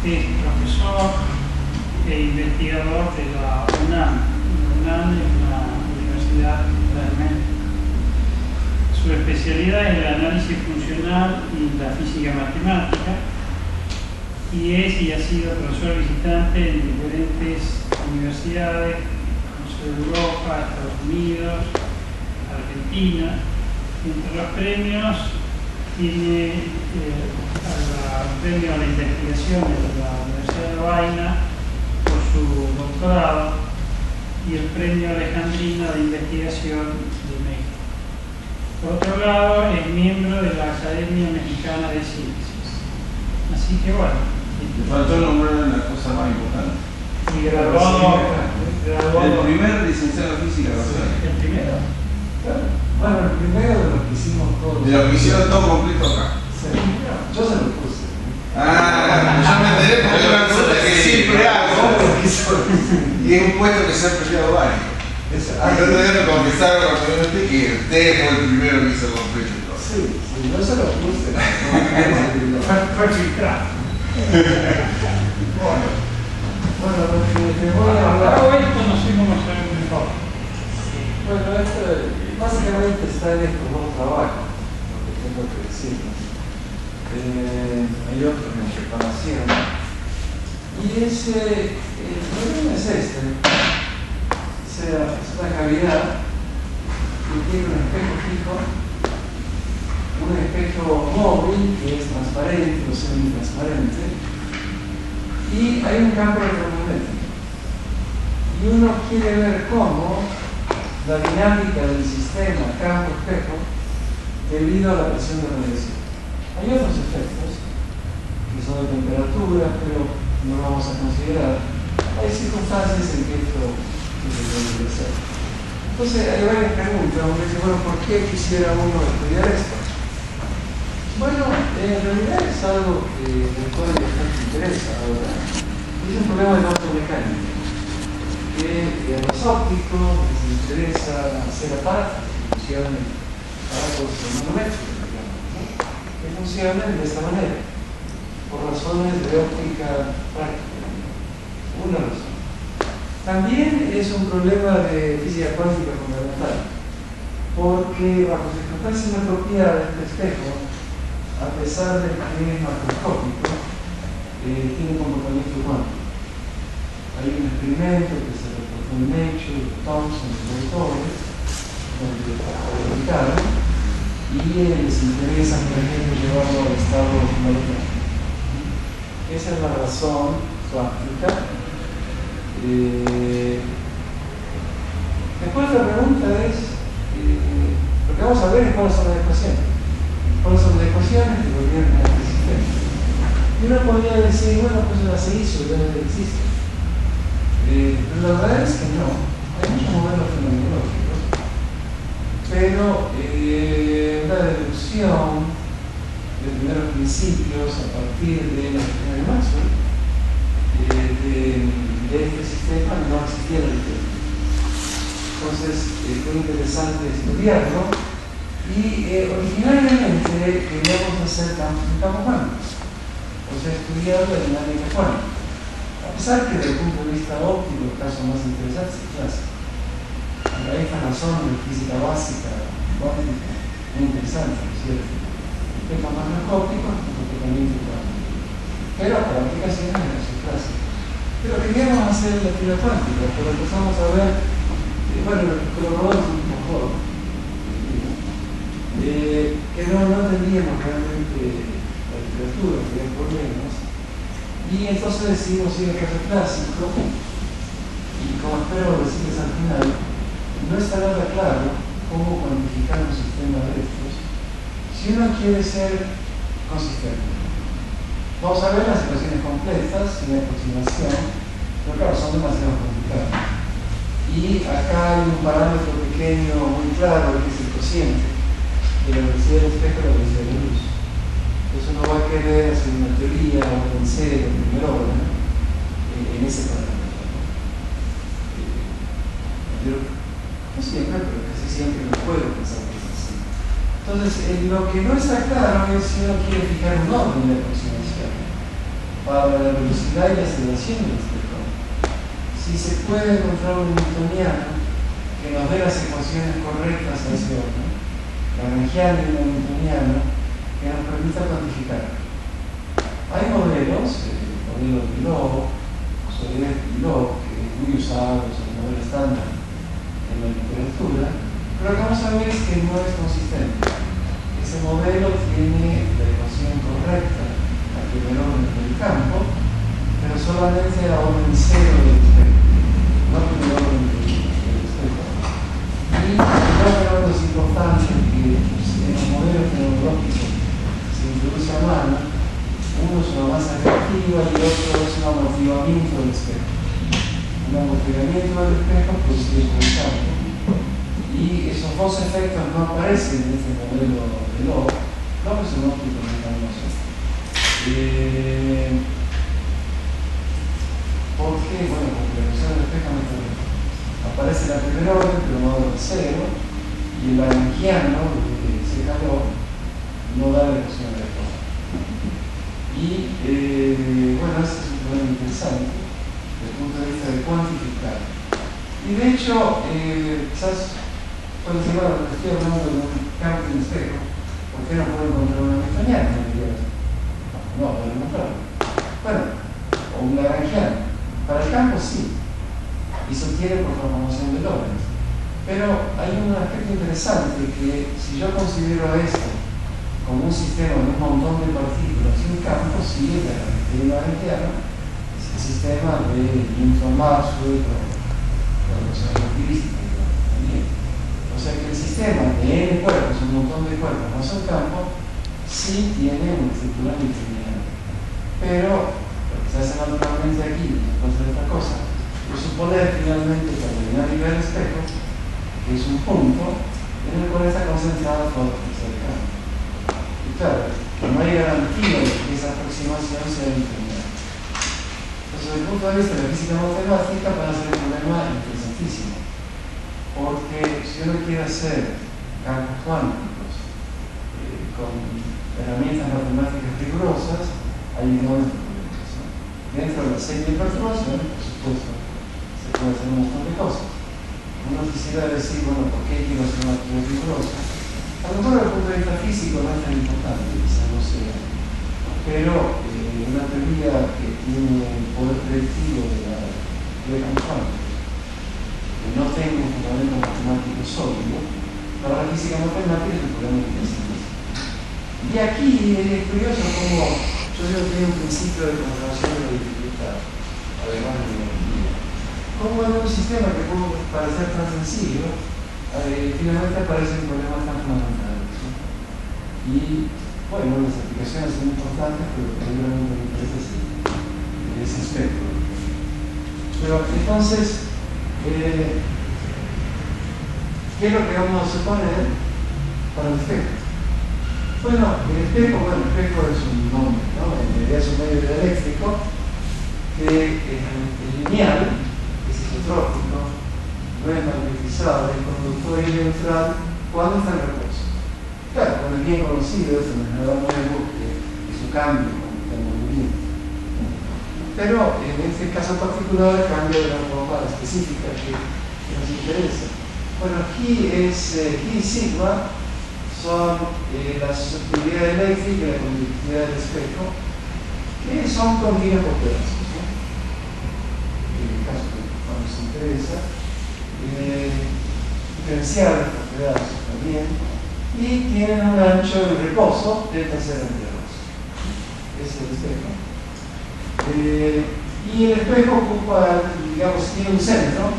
es profesor e investigador de la UNAM. La UNAM es una universidad realmente. Su especialidad es el análisis funcional y la física matemática, y es y ha sido profesor visitante en diferentes universidades, como Europa, Estados Unidos, Argentina. Entre los premios tiene el premio a la investigación de la Universidad de Lovaina por su doctorado y el premio Alejandrino de investigación de México. Por otro lado, es miembro de la Academia Mexicana de Ciencias. Así que bueno. Le faltó nombrar una cosa más importante. Y graduado. El primer licenciado en física. ¿El primero? Bueno, el primero de lo que hicimos todos. De lo que hicieron todo completo acá. Sí. Yo se lo puse. Yo me enteré porque es una pregunta que siempre hago. Y es un puesto que se ha peleado varios. El otro día me confesaron rápidamente que usted fue el primero que hizo completo y todo. Sí, yo se lo puse. Fue filtrado. Bueno, lo que te voy a hablar. Hoy conocimos nuestro mejor. Bueno, esto básicamente está en estos dos trabajos, lo que tengo que decirles. Hay otro en preparación. Y el problema es este. Es una cavidad que tiene un espejo fijo, un espejo móvil que es transparente o semi-transparente, y hay un campo electromagnético. Y uno quiere ver cómo la dinámica del sistema campo-espejo debido a la presión de radiación. Hay otros efectos que son de temperatura, pero no lo vamos a considerar. Hay circunstancias en que esto debe ser. Entonces hay varias preguntas. Uno dice, bueno, ¿por qué quisiera uno estudiar esto? Bueno, en realidad es algo que del cual me interesa ahora. Es un problema de automecánica. Que a los ópticos les interesa hacer aparatos que funcionen, aparatos manométricos, digamos, ¿no? Que funcionen de esta manera, por razones de óptica práctica. Una razón. También es un problema de física cuántica fundamental, porque bajo circunstancias apropiadas este espejo, a pesar de que es macroscópico, tiene comportamiento cuántico. Hay un experimento que se reportó en Nature, Thompson y autores, donde lo publicaron, y les interesa, por ejemplo, llevarlo al estado molecular. Esa es la razón cuántica. Después la pregunta es, lo que vamos a ver es cuáles son las ecuaciones. ¿Cuáles son las ecuaciones que gobiernan este sistema? Y uno podría decir, bueno, pues ya se hizo, ya existe. Pero la verdad es que no. Hay muchos modelos fenomenológicos, pero una deducción de primeros principios a partir de la ecuación de Maxwell de este sistema no existía la diferencia. Entonces fue interesante estudiarlo y originalmente queríamos hacer campos cuánticos, o sea, estudiar la dinámica cuántica. A pesar que desde el punto de vista óptico el caso más interesante es el clásico. Hay esta razón de física básica, cuántica, muy interesante, ¿no es cierto? El tema macroscópico es un comportamiento cuántico, pero para aplicaciones de la clásica. Pero queríamos hacer la física cuántica, pero empezamos a ver, bueno, los colaboradores un poco que no teníamos realmente la literatura, que había problemas. Y entonces decidimos ir al caso clásico, y como espero decirles al final, no está nada claro cómo cuantificar un sistema de estos si uno quiere ser consistente. Vamos a ver las ecuaciones completas y la aproximación, pero claro, son demasiado complicadas. Y acá hay un parámetro pequeño muy claro que es el cociente de la velocidad del espejo y la velocidad de la luz. Entonces uno va a querer hacer una teoría o vencer en primera hora en ese parámetro. No siempre, pero casi siempre no puedo pensar que es así. Entonces, lo que no está claro es si uno quiere fijar un orden de aproximación. para la velocidad y la aceleración del espejo. Si se puede encontrar un newtoniano que nos dé las ecuaciones correctas a ese orden, lagrangiano y un newtoniano que nos permita cuantificar. Hay modelos, el modelo de Pilot, Soledad Pilot, que es muy usado, es el modelo estándar en la literatura, pero lo que vamos a ver es que no es consistente. Ese modelo tiene la ecuación correcta a primer orden del campo, pero solamente a orden cero del espejo, no a primer orden del espejo. Y otro fenómeno importante que en los modelos tecnológicos se introduce a mano, uno es una masa reactiva y el otro es un amortiguamiento del espejo. Un amortiguamiento del espejo producido por el campo. Y esos dos efectos no aparecen en este modelo de Log. Log es un óptico montañoso. ¿Por qué? Bueno, porque la ecuación del espejo no está bien. Aparece la primera orden, pero no orden cero, y el lagrangiano de ese calor no da la ecuación del espejo. Y bueno, ese es un problema interesante desde el punto de vista de cuantificar. Y de hecho, quizás puede ser, bueno, estoy hablando de un campo en espejo, ¿por qué no puedo encontrar una newtoniana? No, puedo encontrarlo. Bueno, o un lagrangiano. Para el campo sí, y sostiene por transformación de Lorentz. Pero hay un aspecto interesante que si yo considero esto como un sistema de un montón de partículas y un campo, sí, el lagrangiano es el sistema de Newton-Maxwell con las características también. O sea que el sistema de n cuerpos, un montón de cuerpos más un campo, sí tiene una estructura newtoniana. Pero lo que se hace naturalmente aquí, después de esta cosa, es suponer finalmente que la nivel del espejo, que es un punto en el cual está concentrada toda la fuerza del campo. Y claro, no hay garantía de que esa aproximación sea newtoniana. Entonces, desde el punto de vista de la física matemática, va a ser un problema interesantísimo. Porque si uno quiere hacer campos cuánticos con herramientas matemáticas rigurosas, hay enormes problemas, ¿no? Dentro de la serie de perturbaciones, por supuesto, se puede hacer un montón de cosas. Uno quisiera decir, bueno, ¿por qué quiero hacer una teoría rigurosa? A lo mejor desde el punto de vista físico no es tan importante, quizás no sea. Pero una teoría que tiene el poder predictivo de la campos cuánticos, que no tenga un fundamento matemático sólido, para la física matemática es un problema interesante. Y aquí es curioso cómo yo digo que hay un principio de conservación de la dificultad, además de la energía. Cómo en un sistema que puede parecer tan sencillo, finalmente aparecen problemas tan fundamentales, ¿no? Y bueno, las aplicaciones son importantes, pero realmente me interesa ese aspecto. Pero entonces, ¿qué es lo que vamos a suponer para el espejo? Bueno, el espejo es un nombre, ¿no? En realidad es un medio eléctrico que es lineal, es isotrópico, no es magnetizado, es conductor y neutral cuando está en reposo. Claro, cuando es bien conocido, eso no es nada nuevo, que su cambio cuando está en movimiento. Pero en este caso particular cambia de una forma específica que nos interesa. Bueno, aquí y sigma son la susceptibilidad eléctrica y la conductividad del espejo, que son continuos por pedazos, ¿no? En el caso que nos interesa, diferenciables por pedazos también, y tienen un ancho de reposo delta 0 entre 2. Ese es el espejo. Y el espejo ocupa, digamos, tiene un centro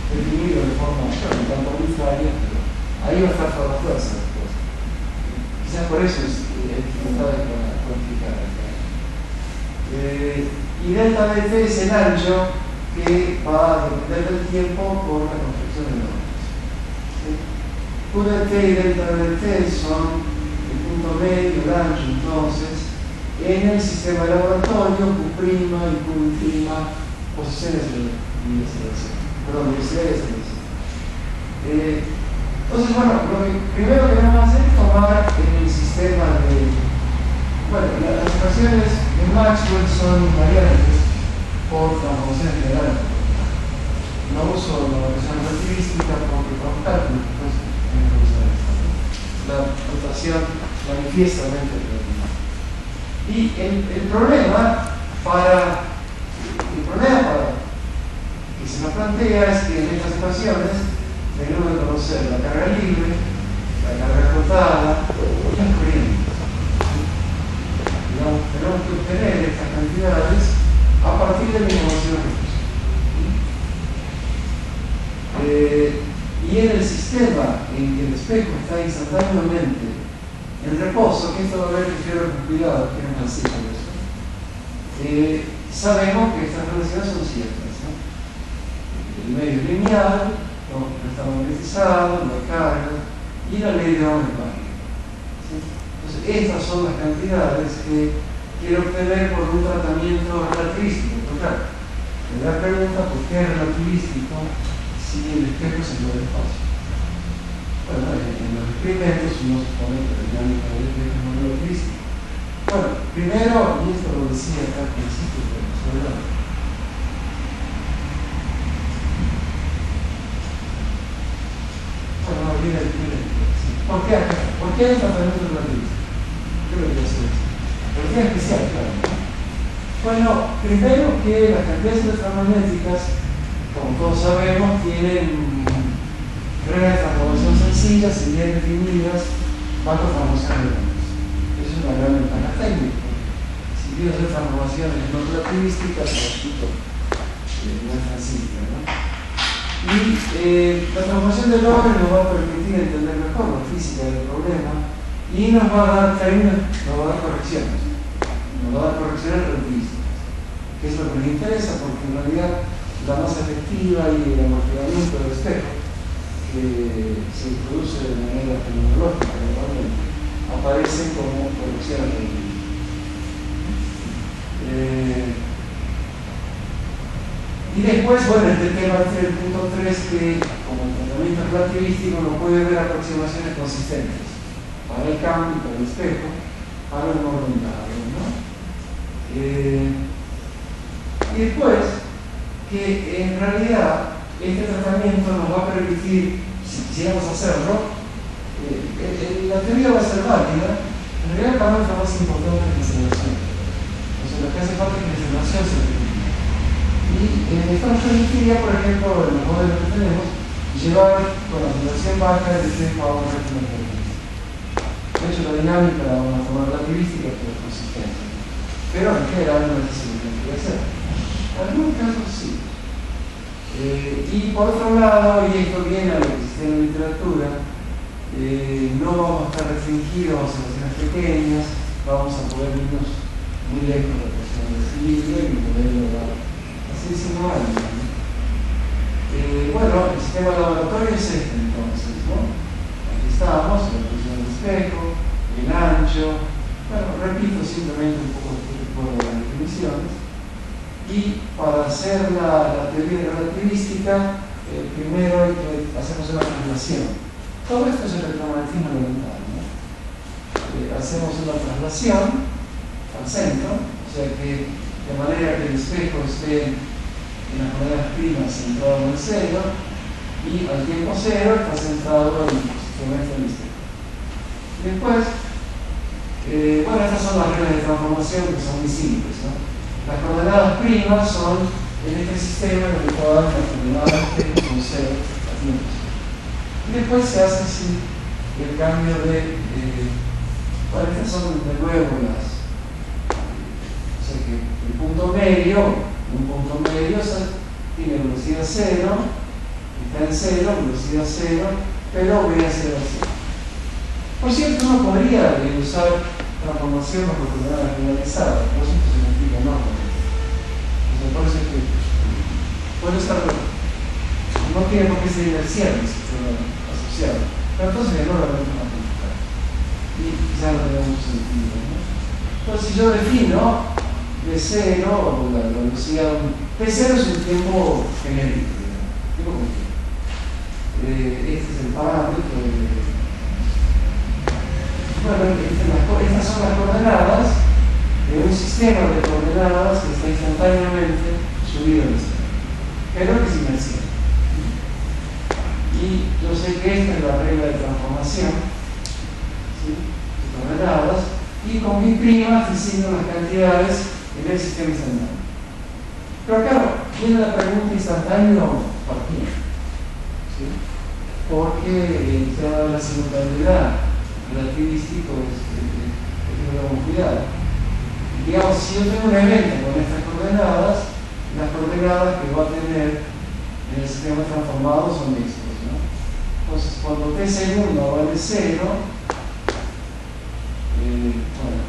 definido de forma en campo arbitraria, pero ahí va a estar toda la fuerza después. Quizás por eso es dificultad de cuantificar acá. Y delta dt es el ancho que va a depender del tiempo por la construcción de Lorentz. Qdt y delta dt son el punto medio, el ancho, entonces, en el sistema de laboratorio, Q' y Q', posiciones de investigación. Perdón, universidad y selección. Entonces, bueno, lo primero que vamos a hacer es tomar el sistema de. Bueno, las ecuaciones de Maxwell son invariantes por transformaciones generales. No uso la notación relativística porque con cálculo, pues, la notación manifiestamente relativa. Y el problema que se nos plantea es que en estas ecuaciones tenemos que conocer la carga libre, la carga flotada y las corrientes. Tenemos que obtener estas cantidades a partir de la información de recursos. Y en el sistema en que el espejo está instantáneamente en reposo, que esto va a ver que quiero con cuidado, que es un ciclo de eso, sabemos que estas relaciones son ciertas, ¿no? El medio es lineal, no está magnetizado, no hay carga, y la ley de Ohm es válida. ¿Sí? Entonces, estas son las cantidades que quiero obtener por un tratamiento relativístico. Pero claro, me da pregunta por qué es relativístico si el espejo se mueve espacio. Bueno, en los experimentos uno supone que la dinámica del espejo es muy relativística. Bueno, primero, y esto lo decía acá al principio, pero sobre la... Bueno, mira. ¿Por qué acá? ¿Por qué hay un tratamiento relativista? Creo que eso es. ¿Por qué es especial? Claro. Bueno, primero que las cantidades electromagnéticas, como todos sabemos, tienen reglas de transformación sencillas y bien definidas bajo transformación de ondas. Esa es una gran ventaja técnica. Si quiero hacer transformaciones no relativísticas, no es tan simple, ¿no? Y la transformación de Lorentz nos va a permitir entender mejor la física del problema y nos va a dar términos, nos va a dar correcciones. Nos va a dar correcciones relativísticas, que es lo que nos interesa, porque en realidad la masa efectiva y el amortiguamiento del espejo, que se produce de manera fenomenológica normalmente, aparecen como correcciones relativistas. Y después, bueno, este tema del punto 3, que como el tratamiento relativístico no puede haber aproximaciones consistentes para el cambio, para el espejo, para el orden dado, ¿no? Y después, que en realidad este tratamiento nos va a permitir, si quisiéramos hacerlo, la teoría va a ser válida. En realidad el parámetro más importante es la aceleración. O sea, lo que hace falta es que la aceleración se permita. Y esto nos permitiría, por ejemplo, en los modelos que tenemos, llevar con la aceleración baja el espejo a una régimen relativística. De hecho, la dinámica la vamos a tomar relativística por consistencia. Pero en general no es así lo que tiene que hacer. En algunos casos sí. Y por otro lado, y esto viene a lo que existe en la literatura, no vamos a estar restringidos a oscilaciones pequeñas, vamos a poder irnos muy lejos de la presión de equilibrio y poder lograr así sin años. Bueno, el sistema de laboratorio es este entonces, ¿no? Aquí estamos, la presión del espejo, el ancho, bueno, repito simplemente un poco de las definiciones. Y para hacer la teoría relativística, primero hacemos una traslación. Todo esto es el electromagnetismo elemental, ¿no? Hacemos una traslación al centro, o sea que de manera que el espejo esté en las monedas primas centrado en el cero y al tiempo cero está centrado en el sistema del espejo. Después, bueno, estas son las reglas de transformación que son muy simples, ¿no? Las coordenadas primas son en este sistema en el cual las coordenadas son 0 a tiempo. Y después se hace así el cambio de. Bueno, estas son de nuevo las. O sea que el punto medio, un punto medio tiene velocidad 0, está en 0, velocidad 0, pero v a 0 a 0. Por cierto, uno podría usar transformación bajo coordenadas generalizadas, por eso se significa no. Me parece que puede estar, no tiene por qué ser inercial asociado, pero entonces no lo vamos a modificar y ya no tiene mucho sentido, ¿no? Entonces si yo defino P0 o la velocidad, P0 es un tiempo genérico, tiempo continuo. Este es el parámetro de... Bueno, estas son las coordenadas de un sistema de coordenadas que está instantáneamente subido al espejo, pero que es inmersivo. Y yo sé que esta es la regla de transformación, ¿sí?, de coordenadas, y con mi prima designo las cantidades en el sistema instantáneo. Pero claro, viene la pregunta: instantáneo para quién, ¿sí? Porque el tema de la simultaneidad relativístico es con cuidado. Digamos, si yo tengo un evento con estas coordenadas, las coordenadas que va a tener en el sistema transformado son estas, ¿no? Entonces, cuando t segundo vale 0, bueno,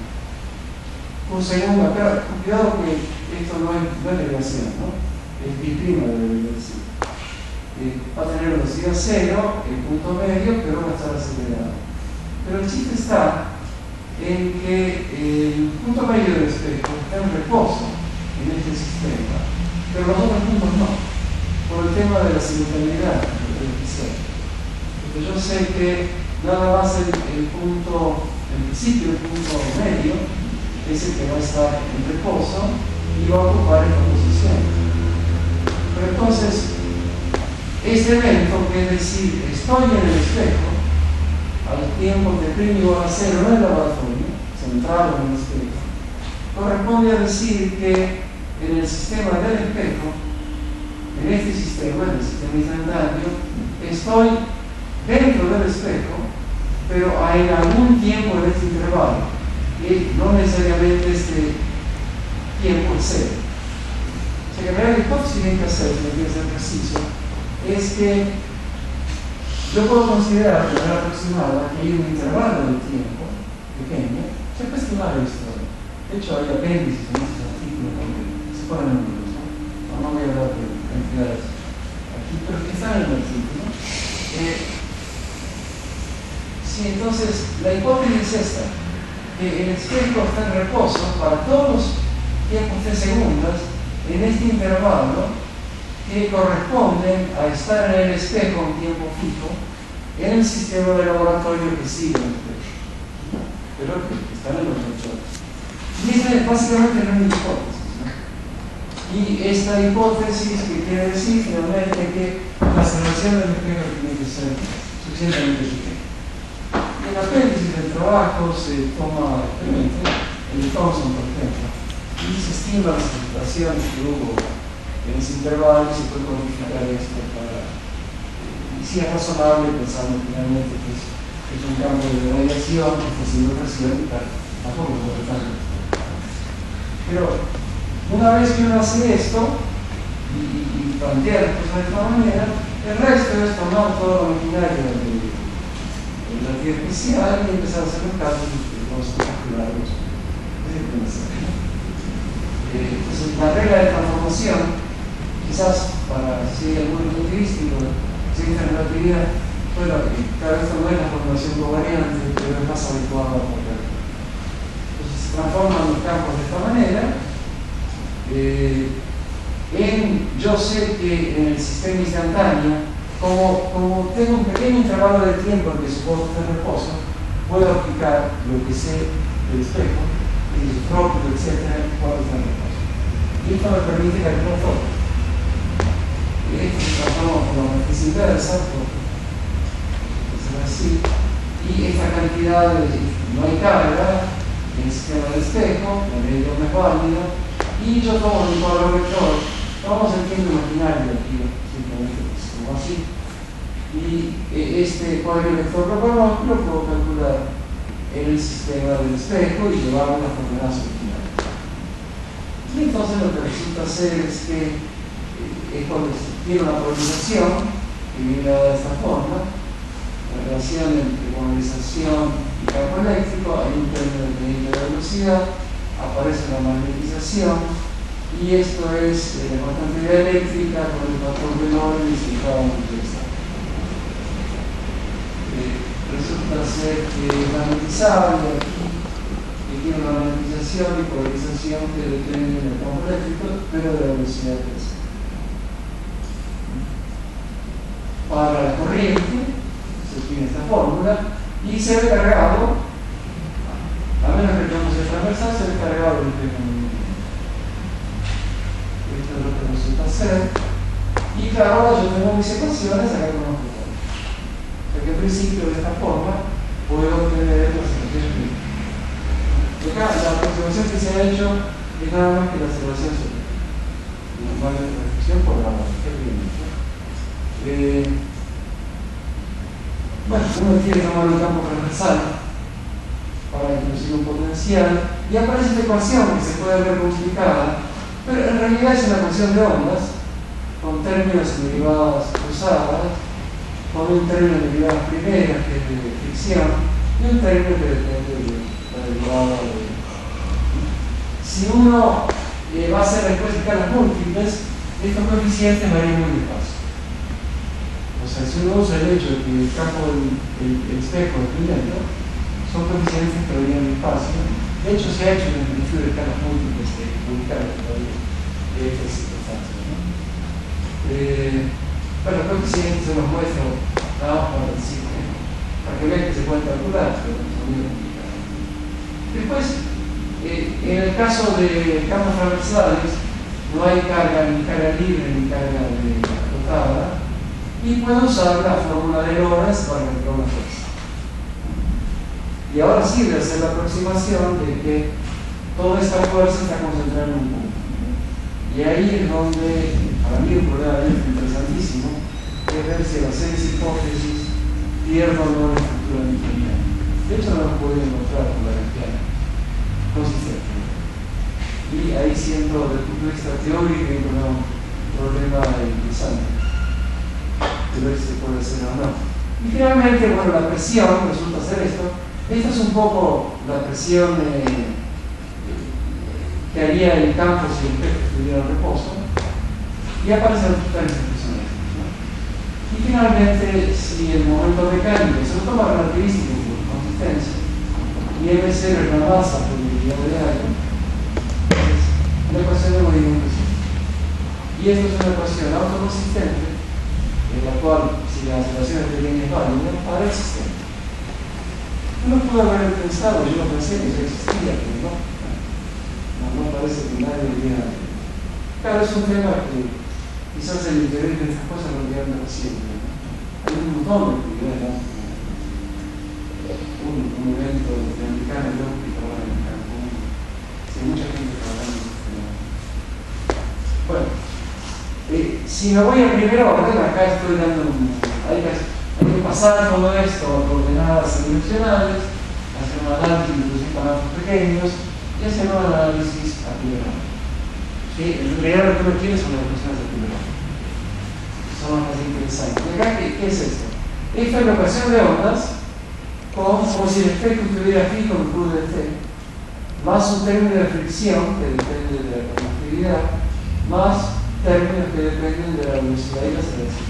un segundo acá, cuidado que esto no es derivación, ¿no? Es biprima de derivación. Va a tener velocidad 0, el punto medio, pero va a estar acelerado. Pero el chiste está en que el punto medio del espejo está en reposo en este sistema, pero los otros puntos no, por el tema de la simultaneidad del episodio. Porque yo sé que nada más el punto, en principio el punto medio, es el que va a estar en reposo y va a ocupar esta posición. Pero entonces, este evento, que es decir, estoy en el espejo, al tiempo que primo igual a 0 en el laboratorio, centrado en el espejo, corresponde a decir que en el sistema del espejo, en este sistema, en el sistema instantáneo, estoy dentro del espejo, pero en algún tiempo en este intervalo, y no necesariamente este tiempo es 0. O sea que la hipótesis que hay que hacer, si me quiero ser preciso, es que yo puedo considerar de manera aproximada que hay un intervalo de tiempo pequeño. Se puede estimar esto. De hecho, hay apéndices en estos artículos donde se ponen números, ¿no? No voy a hablar de cantidades aquí, pero que están en el artículo. Sí, entonces, la hipótesis es esta: que el espejo está en reposo para todos los tiempos de segundos en este intervalo, que corresponden a estar en el espejo en tiempo fijo en el sistema de laboratorio que sigue el espejo, pero que están en los hechos. Y esta es básicamente la única hipótesis, ¿no? Y esta hipótesis que quiere decir finalmente que la aceleración del espejo tiene que ser suficientemente pequeña. En el apéndice del trabajo se toma experimentos, el de Thomson por ejemplo, y se estima las fluctuaciones que hubo en ese intervalo y se puede cuantificar esto para, y si es razonable, pensando finalmente que es un campo de radiación, que está haciendo presión y tal, tampoco es importante. Pero una vez que uno hace esto y plantea las cosas de esta manera, el resto es tomar toda la maquinaria de la teoría especial y empezar a hacer los cálculos que vamos a calcular. Entonces, la regla de transformación, quizás para si hay algún relativístico, si esta relatividad, bueno, claro, esto no es la formulación covariante, pero es más adecuada para acá. Entonces se transforman los campos de esta manera. Yo sé que en el sistema instantáneo, como tengo un pequeño intervalo de tiempo en que supongo que está en reposo, puedo aplicar lo que sé del espejo, el propio, etc., cuando está en reposo. Y esto me permite calcular todo. Esto se transforma por la matriz inversa, así, y esta cantidad no hay carga en el sistema del espejo, la ley no es válida, y yo tomo mi cuadro vector, tomamos el tiempo imaginario aquí, simplemente como así, y este cuadro vector lo puedo calcular en el sistema del espejo y llevarlo a las coordenadas originales. Y entonces lo que resulta ser es que cuando tiene una polarización que viene de esta forma, la relación entre polarización y campo eléctrico, hay un término de velocidad, aparece la magnetización, y esto es la cantidad eléctrica con el patrón de Lorentz que acaba de utilizar. Resulta ser que es magnetizable aquí, que tiene una magnetización y polarización que depende del campo eléctrico, pero de la velocidad que es. Para la corriente, se tiene esta fórmula, y se ve cargado, a menos que el campo sea transversal, se ve cargado el hacer. Y claro, ahora yo tengo mis ecuaciones acá con los botones. O sea que en principio de esta forma puedo obtener las ecuaciones mínimas. Acá la aproximación que se ha hecho es nada más que la aceleración sobre normal de reflexión por la bueno, uno quiere tomar un campo transversal para introducir un potencial y aparece esta ecuación que se puede ver complicada, pero en realidad es una ecuación de ondas con términos y derivadas cruzadas, con un término de derivadas primeras que es de fricción y un término que depende de la derivada de... Si uno va a hacer después escalas múltiples, estos coeficientes varían muy despacio. O sea, si uno usa el hecho de que el campo del espejo es primero, son coeficientes que varían despacio. De hecho, se ha hecho en el estudio de escalas múltiples que publicaron todavía de estas circunstancias. Bueno, los coeficientes se los muestro nada más para decir para que vean que se pueden calcular, pero son muy complicados. Después, en el caso de campos transversales, no hay carga ni carga libre ni carga acotada, y puedo usar la fórmula de Lorentz para calcular una fuerza. Y ahora sí voy a hacer la aproximación de que toda esta fuerza está concentrada en un punto. Y ahí es donde, para mí, un problema interesantísimo es ver si las 6 hipótesis pierden o no la estructura newtoniana. De hecho, no lo puedo encontrar con la Lorentziana consistente. Y ahí siento, desde el punto de vista teórico, hay un problema interesante de ver si se puede hacer o no. Y finalmente, bueno, la presión resulta ser esto. Esta es un poco la presión que haría el campo si el espejo estuviera en reposo. Y aparecen tales expresiones. Y finalmente, si el momento mecánico se lo toma relativístico por consistencia, y M0 es la masa por unidad de aire, es una ecuación de movimiento. Y esto es una ecuación autoconsistente en la cual, si la aceleración de línea es válida, para el sistema. Uno puede haber pensado, yo lo pensé que ya existía, pero no parece que nadie diría. Claro, es un tema que quizás el interés de estas cosas lo quedan reciente. Hay un montón de actividades, un evento de americana de óptica ahora en Cancún, hay mucha gente trabajando en este tema. Bueno. Si me voy a primero orden, acá estoy dando hay que pasar todo esto a coordenadas dimensionales, hacer un análisis, introducir parámetros pequeños y hacer un análisis a primer orden. ¿Sí? En realidad lo que uno quiere son las ecuaciones de primer orden. Son las más interesantes. Acá, ¿qué es esto? Esta es la ecuación de ondas como si el efecto estuviera fijo en el curvo de T, más un término de fricción que depende de la conductividad, más términos que dependen de la velocidad y la aceleración.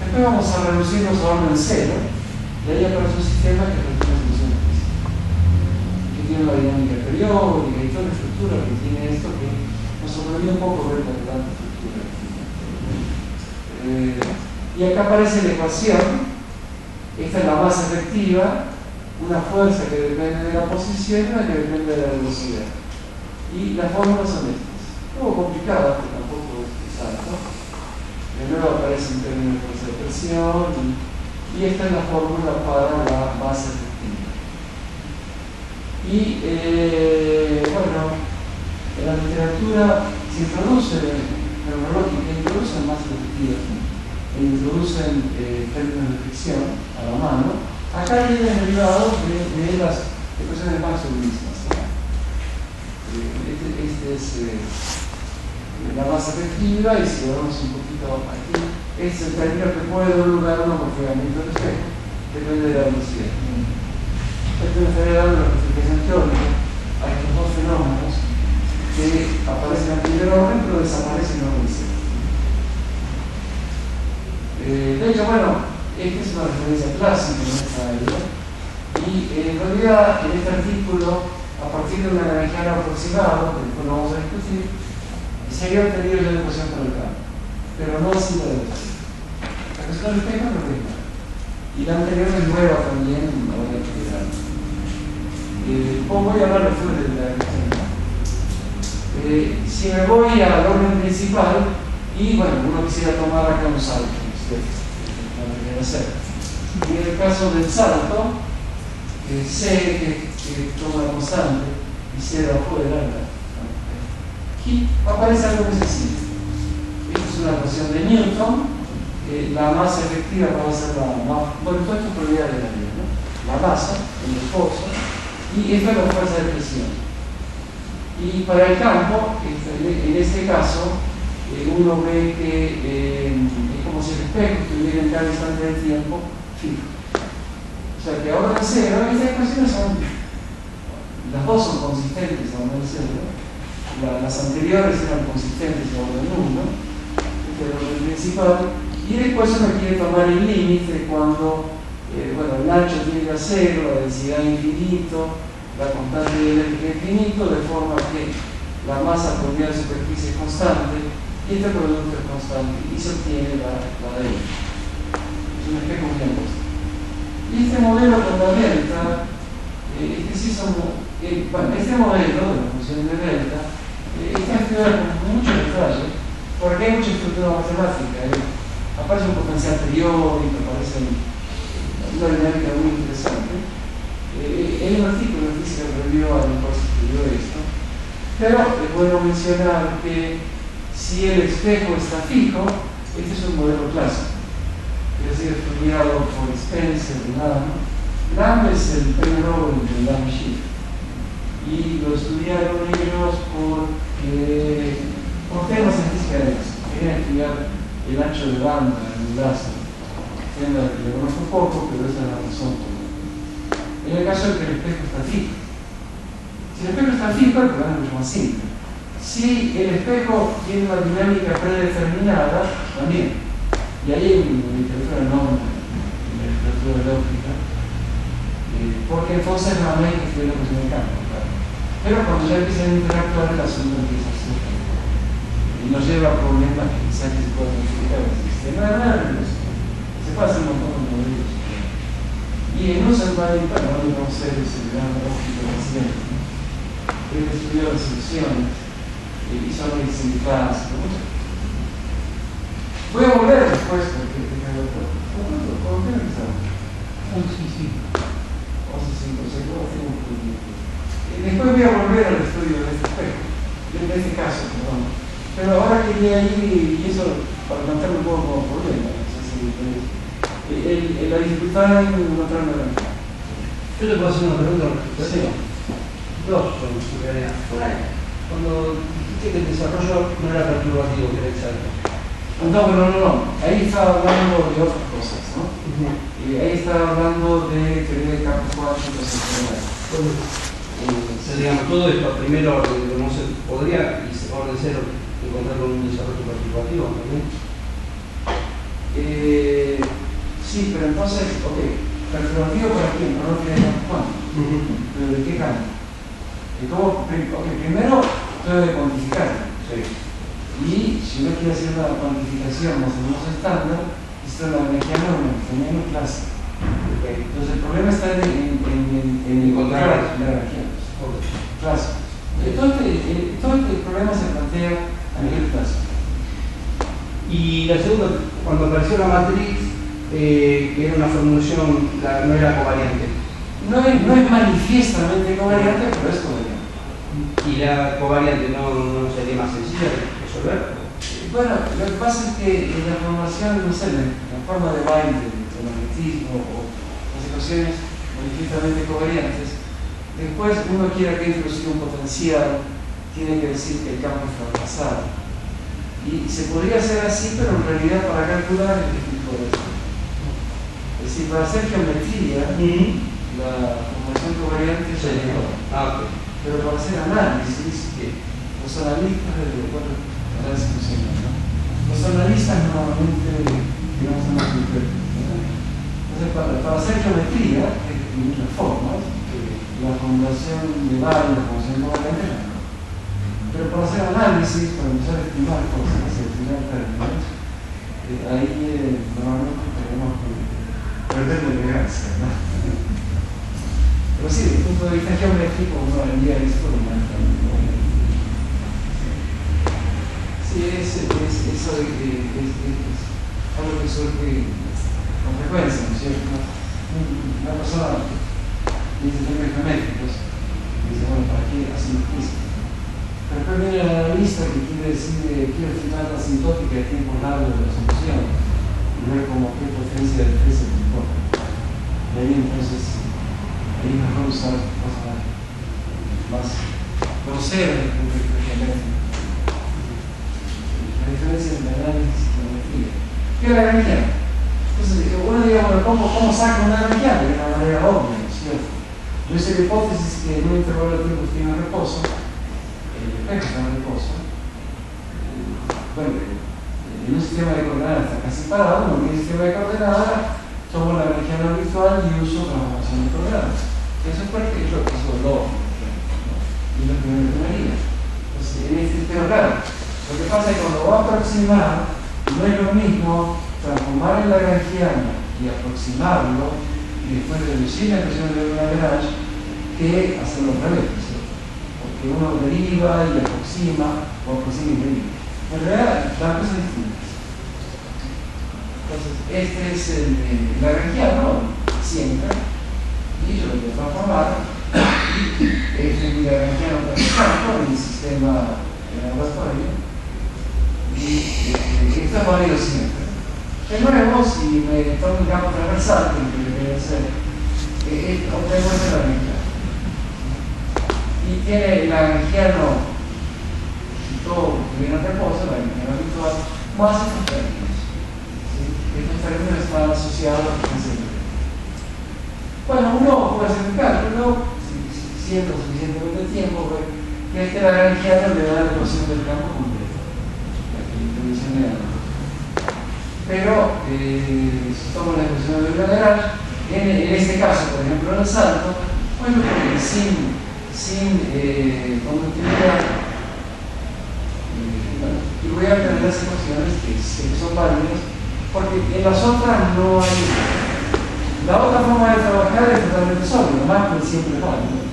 Después vamos a reducirlos a orden cero y ahí aparece un sistema que resuelve una solución física, que tiene una dinámica periódica y toda la estructura que tiene esto que nos sorprendió un poco ver tanta estructura. Y acá aparece la ecuación. Esta es la masa efectiva, una fuerza que depende de la posición y una que depende de la velocidad. Y las fórmulas son estas. Un poco complicadas, pero tampoco es exacto. Primero aparece un término de fuerza de presión y esta es la fórmula para la masa efectiva. Y bueno, en la literatura se introduce neurológica, introducen masas efectivas, e introducen términos de fricción a la mano. Acá vienen derivados de las ecuaciones maxwellistas. Este es la masa efectiva, y si vemos un poquito aquí, este es el término que puede dar lugar a un amortiguamiento del espejo, depende de la velocidad. Esto me estaría dando la clasificación teórica a estos dos fenómenos que aparecen en primer orden pero desaparecen en orden cero. De hecho, bueno, esta es una referencia clásica en esta área, y en realidad en este artículo, a partir de una granjera aproximada, que después lo vamos a discutir, se había obtenido la ecuación para el campo, pero no así la de la ecuación del espejo no es nada. Y la anterior es nueva también, ahora hay que verla. Voy a hablar después de la ecuación. si me voy al orden principal y bueno, uno quisiera tomar acá un salto, y en el caso del salto, sé que toma la constante y sé de afuera, aquí aparece algo muy sencillo. Esta es una ecuación de Newton. La masa efectiva va a ser la masa, bueno, todas estas propiedades de la vida, ¿no? La masa, el esfuerzo, y esta es la fuerza de presión. Y para el campo, en este caso, uno ve que es como si el espejo estuviera en cada instante del tiempo fijo. O sea que ahora en cero, estas ecuaciones son, las dos son consistentes a orden cero. Las anteriores eran consistentes a orden 1, este es el orden principal. Y después uno quiere tomar el límite cuando bueno, el ancho tiende a cero, la densidad infinito, la constante eléctrica infinito, de forma que la masa por unidad de superficie es constante y este producto es constante y se obtiene la de él. Es un espejo muy angosto. Y este modelo con la delta, este modelo de la función de delta está estudiado con mucho detalle porque hay mucha estructura matemática. Aparece un potencial periódico, aparece una dinámica muy interesante. Hay un artículo en física que review al cual se estudió esto, pero es bueno mencionar que si el espejo está fijo, este es un modelo clásico, es decir, estudiado por Spencer y Lamb. Lamb es el premio Nobel de Lamb Shift y lo estudiaron ellos por temas en física de eso. Querían estudiar el ancho de banda en el láser, tema que le conozco poco, pero esa es la razón. En el caso de que el espejo está fijo. Si el espejo está fijo, el problema es mucho más simple. Si el espejo tiene una dinámica predeterminada, también. Y ahí hay una literatura enorme, una literatura lógica, porque entonces no hay que estudiar la cuestión de campo. Claro. Pero cuando ya empiezan a interactuar, el asunto empieza a ser. Y nos lleva a problemas que quizás se puedan explicar en el sistema nervioso. Se puede hacer un montón de modelos. Y en un salvaje, para no conocer el gran lógico de paciente, he estudiado las soluciones y son sindicadas. Voy a volver después porque te caigo todo. ¿Cómo que empezamos? 11:05. 11:05, se puede hacer un poquito. Después voy a volver al estudio de este espejo, de este caso, perdón. Pero ahora quería ir, y eso para plantearme un poco como problema, no sé si la dificultad en encontrarme la mitad. Yo te puedo hacer una pregunta. Sí. Dos son en realidad. Cuando dijiste que el desarrollo no era perturbativo, que era exacto. No. Ahí estaba hablando de otras cosas, ¿no? Y ahí estaba hablando de teoría de campos cuánticos en general. Digamos, todo esto, primero, no se podría, y se orden cero, encontrar con un desarrollo perturbativo también. Sí, pero entonces, ok, perturbativo para quién, no tiene campos cuánticos. ¿Pero de qué campo? Primero tengo que cuantificar. Sí. Y si uno quiere hacer una cuantificación más o menos estándar, esto es la energía normal, teniendo clase. Okay. Entonces el problema está en encontrar la energía. Clásico. Todo este problema se plantea a nivel clásico. Y la segunda, cuando apareció la matriz, que era una formulación, no era covariante. No es manifiestamente covariante, pero es covariante. ¿Y la covariante no sería más sencilla de resolver? Bueno, lo que pasa es que en la formación, no sé, la forma de Weyl, del magnetismo o las ecuaciones manifiestamente covariantes, después uno quiere que introducir un potencial, tiene que decir que el campo está fracasado. Y se podría hacer así, pero en realidad para calcular es difícil eso. Es decir, para hacer geometría, la formación covariante es mejor. Okay. Pero para hacer análisis, los analistas los analistas normalmente digamos son más expertos. Entonces, para hacer geometría hay que definir las formas, la formulación de Weyl, la formación covariante, no. Pero para hacer análisis, para empezar a estimar cosas, estimar términos, ahí normalmente tenemos que perder la elegancia, ¿no? Pero sí, desde el punto de vista geométrico, uno vendría esto de manera. Sí, eso es algo que surge con frecuencia, ¿no es cierto? Una persona dice tener geométricos y dice, bueno, ¿para qué hacen física? Pero después viene el analista que quiere estimar la asintótica de tiempo largo de la solución y ver como qué potencia de defensa te importa. Y ahí entonces, ahí mejor usar cosas más groseras del punto de vista geométrico. La diferencia entre análisis y geometría. ¿Qué es la granjiana? Entonces, uno diga, bueno, ¿cómo saca una granjiana? De una manera obvia, ¿no es cierto? Yo hice la hipótesis que en un intervalo de tiempo tiene un reposo, el espejo está en reposo. Bueno, en un sistema de coordenadas está casi parado, en un sistema de coordenadas tomo la granjiana virtual y uso transformación de coordenadas. Eso es porque es lo que hizo Lowe y lo que me tomaría. Entonces, pero claro, lo que pasa es que cuando voy a aproximar, no es lo mismo transformar en la granjiana y aproximarlo y después reducir la expresión de Lagrange que hacerlo al revés, ¿cierto? Porque uno deriva y aproxima o aproxima y deriva. En realidad, las cosas distintas. Entonces, este es el lagrangiano, siempre, y yo lo voy a transformar. Este es mi lagrangiano en el sistema laboratorio. Y esto es válido siempre. De nuevo, si me tomo un campo transversal, que debe ser, obtengo ese lagrangiano. Y tiene el lagrangiano, si todo tuviera reposo, el lagrangiano habitual, más estos términos. ¿Sí? Estos términos están asociados a la frecuencia de la. Bueno, uno puede hacer un cálculo, siendo suficientemente tiempo, que este lagrangiano le da la ecuación del campo completo. Pero si tomo la ecuación de Lagrange, en este caso, por ejemplo, en el salto, bueno, sin conductividad, y voy a tener las ecuaciones que son válidas, porque en las otras no hay. La otra forma de trabajar es totalmente sólida, nomás que siempre es válido.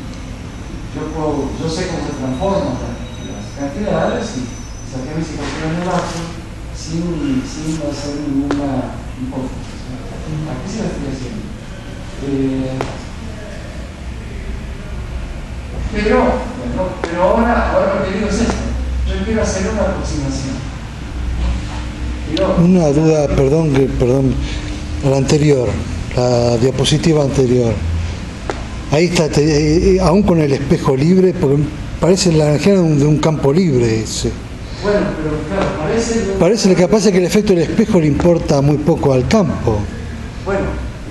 Yo sé cómo se transforman las cantidades y saqué mis ecuaciones de base sin hacer ninguna hipótesis. Aquí sí la estoy haciendo. Pero ahora lo que digo es esto. Yo quiero hacer una aproximación. Una duda, perdón, la anterior, la diapositiva anterior. Ahí está, aún con el espejo libre, porque parece la energía de un campo libre ese. Bueno, pero claro, parece lo que pasa es que el efecto del espejo le importa muy poco al campo. Bueno,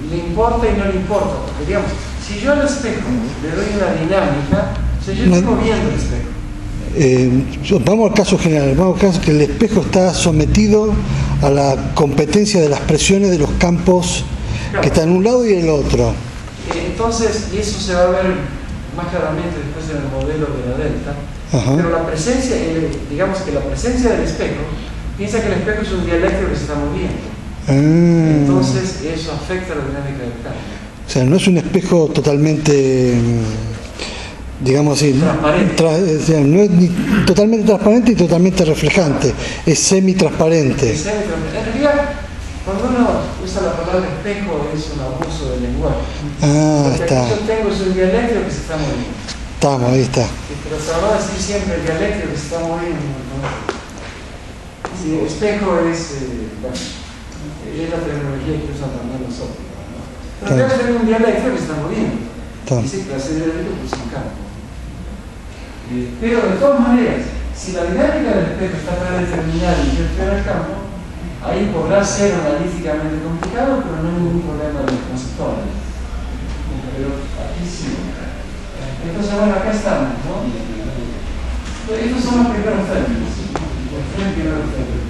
le importa y no le importa, porque digamos, si yo al espejo le doy una dinámica, o sea, yo estoy moviendo el espejo. Vamos al caso general, vamos al caso que el espejo está sometido a la competencia de las presiones de los campos, claro, que están en un lado y en el otro. Entonces, y eso se va a ver más claramente después en el modelo de la delta. Ajá. Pero la presencia, digamos que la presencia del espejo, piensa que el espejo es un dieléctrico que se está moviendo. Entonces eso afecta la dinámica del campo. O sea, no es un espejo totalmente, digamos así, transparente. No es ni totalmente transparente y totalmente reflejante, es semitransparente. En realidad, cuando uno usa la palabra espejo es un abuso del lenguaje. Porque está. Yo tengo es un dieléctrico que se está moviendo. Estamos, ahí está. Pero se va a decir siempre el dialéctrico que se está moviendo, ¿no? Sí, el espejo es la terminología que usan también los ópticos, ¿no? Pero debe tener un dialéctrico que se está moviendo. Dice clase de dialéctrico pues un campo. Pero de todas maneras, si la dinámica del espejo está predeterminada y yo estoy en el campo, ahí podrá ser analíticamente complicado, pero no hay ningún problema de conceptual. Pero aquí sí. Entonces, bueno, acá estamos, ¿no? Estos son los primeros términos. Los tres primeros términos.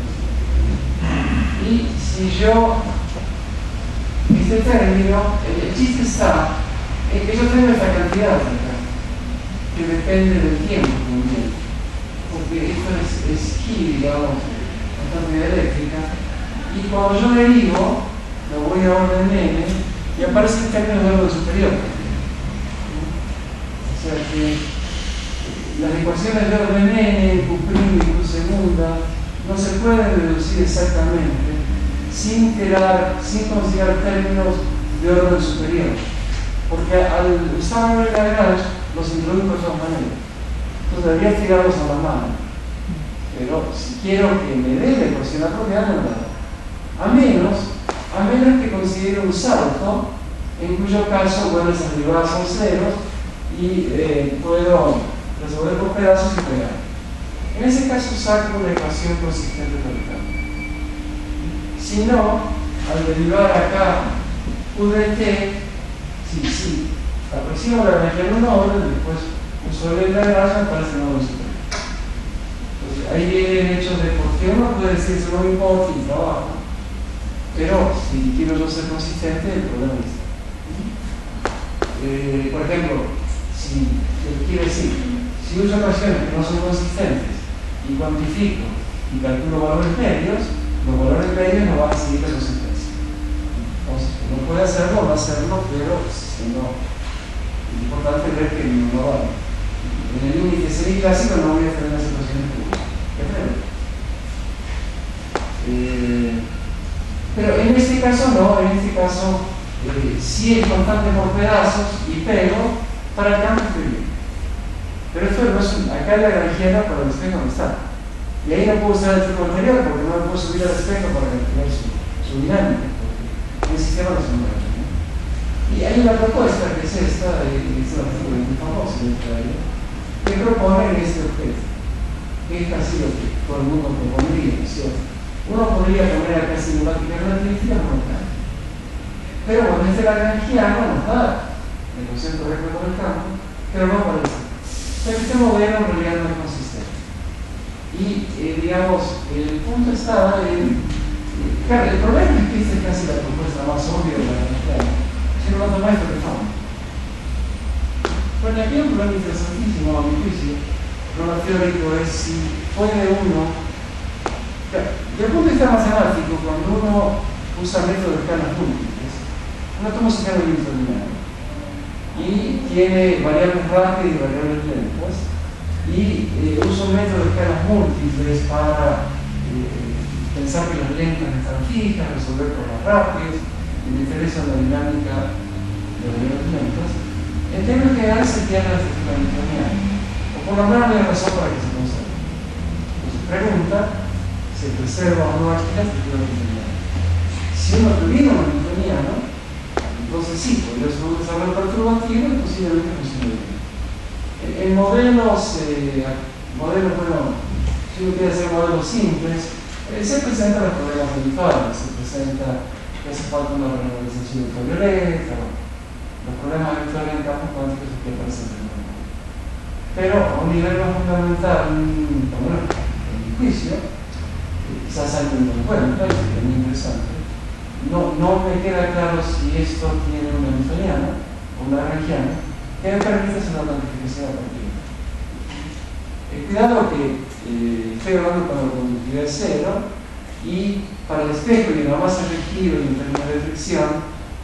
Y si yo, este término, el chiste está en que yo tengo esta cantidad acá, que depende del tiempo también. Porque esto es G, digamos, la cantidad eléctrica. Y cuando yo derivo, me voy a orden n y aparece el término de orden superior. O sea que las ecuaciones de orden n, Q' y Q segunda, no se pueden deducir exactamente sin considerar términos de orden superior. Porque al usar el Lagrange los introduzco de todas maneras. Entonces debería tirarlos a la mano. Pero si quiero que me dé la ecuación apropiada, no me la da. A menos que considere un salto, en cuyo caso, bueno, esas derivadas son ceros y puedo resolver por pedazos y pegar. En ese caso saco una ecuación consistente del campo. Si no, al derivar acá u de t, si aproximo la energía en un orden, después uso el Lagrange, me parece un orden superior. Entonces, ahí viene el hecho de por qué uno puede decir eso no me importa y trabajo. Pero si quiero yo ser consistente, el problema es por ejemplo, quiero decir, si uso ecuaciones que no son consistentes y cuantifico y calculo valores medios, los valores medios no van a seguir la consistencia. Entonces, no puede hacerlo, va a hacerlo, pero si no, es importante ver que no va. En el límite semiclásico no voy a tener las ecuaciones públicas. Pero en este caso no, en este caso sí es constante por pedazos y pego para que ambos esté bien. Pero esto no es acá la granjera para el espejo no está. Y ahí no puedo usar el truco anterior porque no me puedo subir al espejo para calcular su dinámica, porque el sistema no se mueve. Y hay una propuesta que es esta, es un artículo muy famoso que propone este objeto, que es casi lo que todo el mundo propondría, ¿no es cierto? Uno podría poner acá cinemática relativística, no está. Pero bueno, este lagrangiano nos da el concepto recto del campo, pero no aparece. O sea que este modelo en realidad no es consistente. Y digamos, el punto está en. Claro, el problema es que esta es casi la propuesta más obvia de la lagrangiana. Si no lo tomáis, lo que estamos. Bueno, aquí hay un problema interesantísimo a mi juicio. El problema teórico es si puede uno. Desde el punto de vista matemático, cuando uno usa método de escalas múltiples, uno toma su escala binomial y tiene variables rápidas y variables lentas, y usa un método de escalas múltiples para pensar que las lentas están fijas, resolver por las rápidas, y me interesa la dinámica de las variables lentas. En términos generales se pierde la estructura newtoniana, o por lo menos no hay razón para que se conserve. Entonces pregunta, se preserva o no aquí la estructura newtoniana. Si uno tuviera un newtoniano, entonces sí, podría ser un desarrollo perturbativo y posiblemente funcione bien. En modelos, bueno, si uno quiere hacer modelos simples, se presentan los problemas habituales, se presenta que hace falta una renormalización ultravioleta, los problemas habituales en campos cuánticos que aparecen en el mundo. Pero a un nivel más fundamental, bueno, en mi juicio, quizás algo no me cuenta, es muy interesante. No me queda claro si esto tiene una newtoniana o una lagrangiana que me permite hacer una cuantificación a partir de cuidado que estoy hablando con la conductividad cero y para el espejo y la masa rígida y en términos de fricción,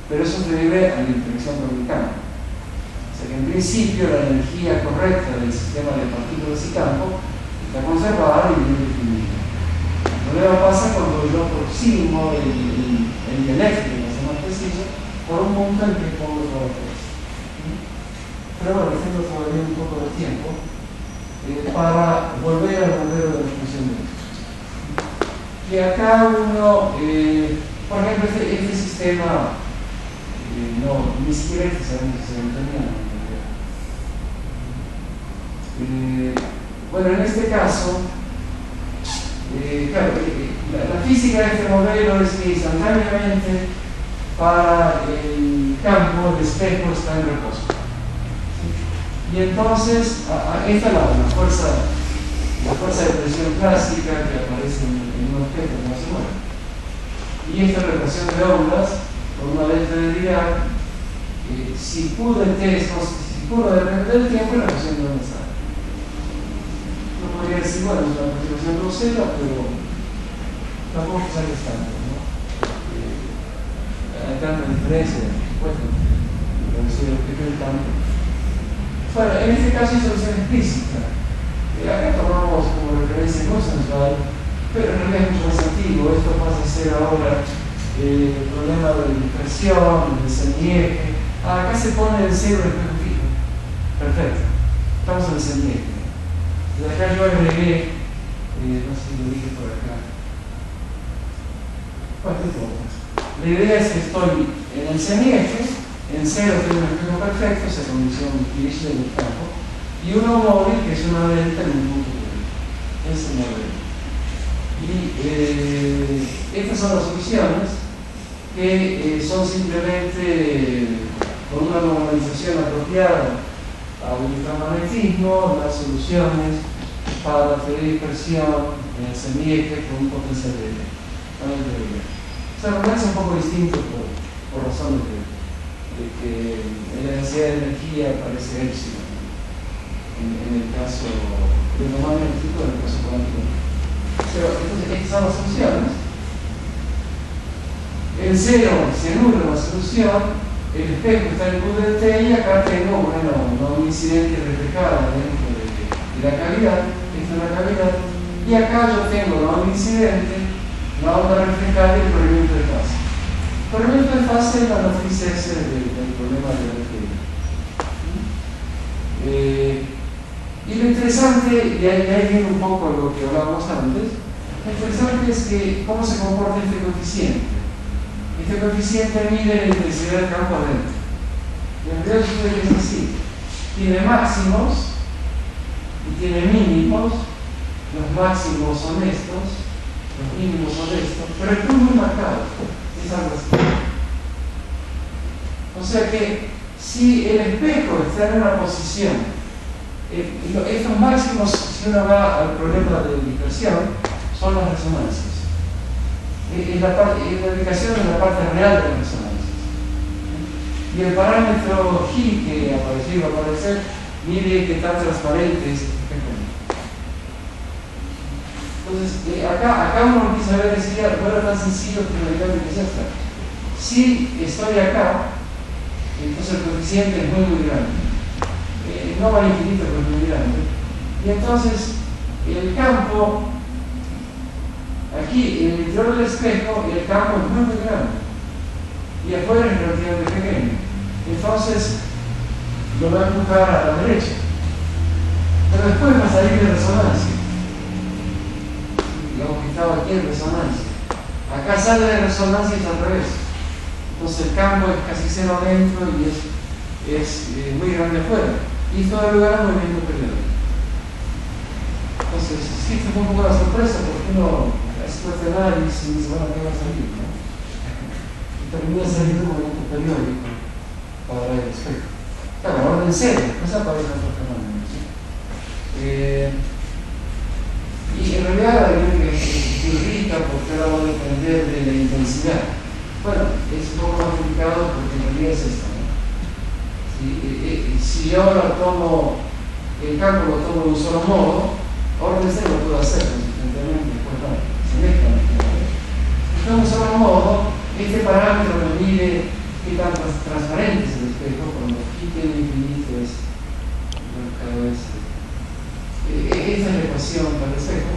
pero eso se debe a la interacción con el campo. O sea que en principio la energía correcta del sistema de partículas y campo está conservada y bien definida. El problema pasa cuando yo aproximo el dieléctrico, para ser más preciso, por un punto en que pongo todo esto. Pero bueno, tengo todavía un poco de tiempo para volver al modelo de la función de X. Y acá uno, por ejemplo, este sistema, ni siquiera sabemos si se entendía. Bueno, en este caso, claro, la física de este modelo es que instantáneamente para el campo el espejo está en reposo. Y entonces, esta es la fuerza de presión clásica que aparece en un objeto que no se mueve. Y esta relación de ondas, por una lente de Dirac, si pudo depender del tiempo, la relación de ondas está. No podría decir, bueno, es una aproximación grosera, pero tampoco es algo estándar, ¿no? Hay tanta diferencia, por supuesto, pero es el objeto del campo. Bueno, en este caso hay solución explícita. Acá tomamos como referencia consensual, pero en realidad es mucho más antiguo. Esto pasa a ser ahora el problema de dispersión, del semieje. Acá se pone el cero en espejo fijo. Perfecto. Estamos en el semieje. Desde acá yo agregué, no sé si lo dije por acá. La idea es que estoy en el semieje, en cero tengo un espejo perfecto, esa condición Dirichlet del campo, y uno móvil que es una delta en un punto móvil. Ese modelo. Y estas son las soluciones que son simplemente con una normalización apropiada al electromagnetismo, las soluciones para la teoría de dispersión en el semieje con un potencial de se organiza un poco distinto por razones de que la densidad de energía parece épsilon en el caso electromagnético, en el caso cuántico. Pero entonces estas son las soluciones. En cero se anula la solución, el espejo está en Q de T y acá tengo, bueno, una incidente reflejada dentro de la cavidad, esta es la cavidad, y acá yo tengo la onda incidente, la onda reflejada y el corrimiento de fase. El corrimiento de fase es la matriz S del problema de la energía. Y lo interesante, y ahí viene un poco lo que hablábamos antes, lo interesante es que cómo se comporta este coeficiente. Este coeficiente mide la intensidad del campo adentro. Y en realidad sucede que es así. Tiene máximos y tiene mínimos. Los máximos son estos, los mínimos son estos, pero el punto muy marcado. Es algo así. O sea que si el espejo está en una posición, estos máximos, si uno va al problema de dispersión, son las resonancias. Es la ubicación de la parte real de las resonancias. Y el parámetro G que apareció y va a aparecer mide qué tan transparente es este espejo. Entonces, acá uno empieza a ver que sería, no era tan sencillo que en realidad que ya está. Si estoy acá, entonces el coeficiente es muy grande. No va al infinito, pero es muy grande. Y entonces, el campo, aquí, en el interior del espejo, el campo es muy grande. Y afuera es relativamente pequeño. Entonces, lo va a empujar a la derecha. Pero después va a salir de resonancia. Digamos que estaba aquí en resonancia. Acá sale de resonancia y es al revés. Entonces el campo es casi cero adentro y es muy grande afuera. Y esto da lugar a movimiento periódico. Entonces, sí, fue un poco la sorpresa porque uno hace este análisis y dice, bueno, ¿qué va a salir? ¿No? Y termina saliendo un movimiento periódico para el espejo. Claro, orden cero, no se aparece en otro fenómeno. ¿Sí? Y en realidad hay que irrita porque ahora va a depender de la intensidad. Bueno, es un poco más complicado porque en realidad es esto, ¿no? Si yo ahora tomo el campo, lo tomo de un solo modo, orden cero lo puedo hacer consistentemente, después no, se mezcla. Si tomo un solo modo, este parámetro me mide qué tan transparente es el espejo, cuando aquí tiene infinito es cada vez. Esta es la ecuación para el espejo.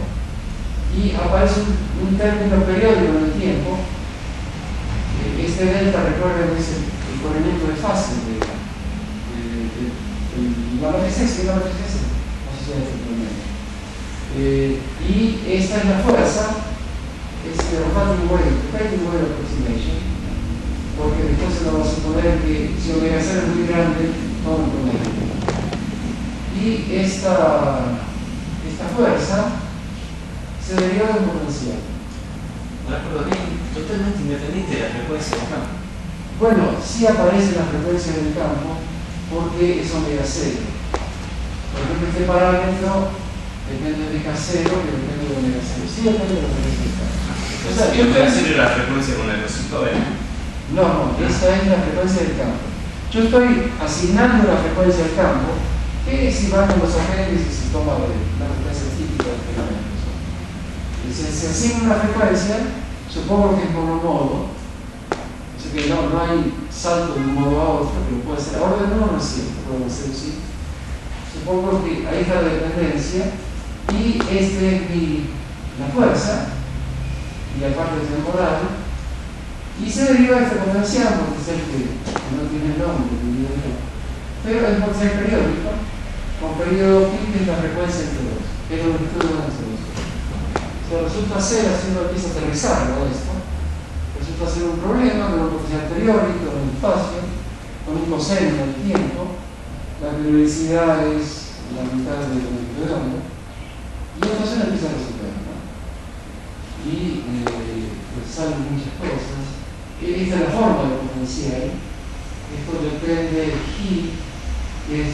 Y aparece un término periódico en el tiempo. Este delta, recuerden, es el corrimiento de fase la matriz S, no sé si es el problema. Y esta es la fuerza, es el rotating wave approximation, porque después se nos va a suponer que si omega 0 es muy grande, todo el problema. Y esta fuerza se deriva de un potencial. Totalmente independiente de la frecuencia del campo. Bueno, sí aparece la frecuencia del campo porque es omega 0. Por ejemplo, este parámetro depende de K0 que depende de omega 0. Sí depende de la frecuencia del campo. O sea, yo voy a hacer la frecuencia con el resultado. No, esa es la frecuencia del campo. Yo estoy asignando la frecuencia del campo, que si van con los agentes y se toma la frecuencia típica del fenómeno. Si se asigna una frecuencia, supongo que es monomodo, o sea que no hay salto de un modo a otro, pero puede ser orden no es cierto, puede ser sí. Supongo que ahí está la dependencia y este es la fuerza y la parte temporal, y se deriva de este potencial, porque es el que no tiene nombre, pero es un potencial periódico, con periodo pi, que es la frecuencia entre dos, que es lo que estudian entre dos. O sea, resulta ser, haciendo aquí aterrizarlo esto, resulta ser un problema de un potencial periódico en el espacio, con un coseno del tiempo, la periodicidad es la mitad de lo que onda, y entonces empieza a resolver, ¿no? Y pues salen muchas cosas. Esta es la forma de potencial. Esto depende de G, que es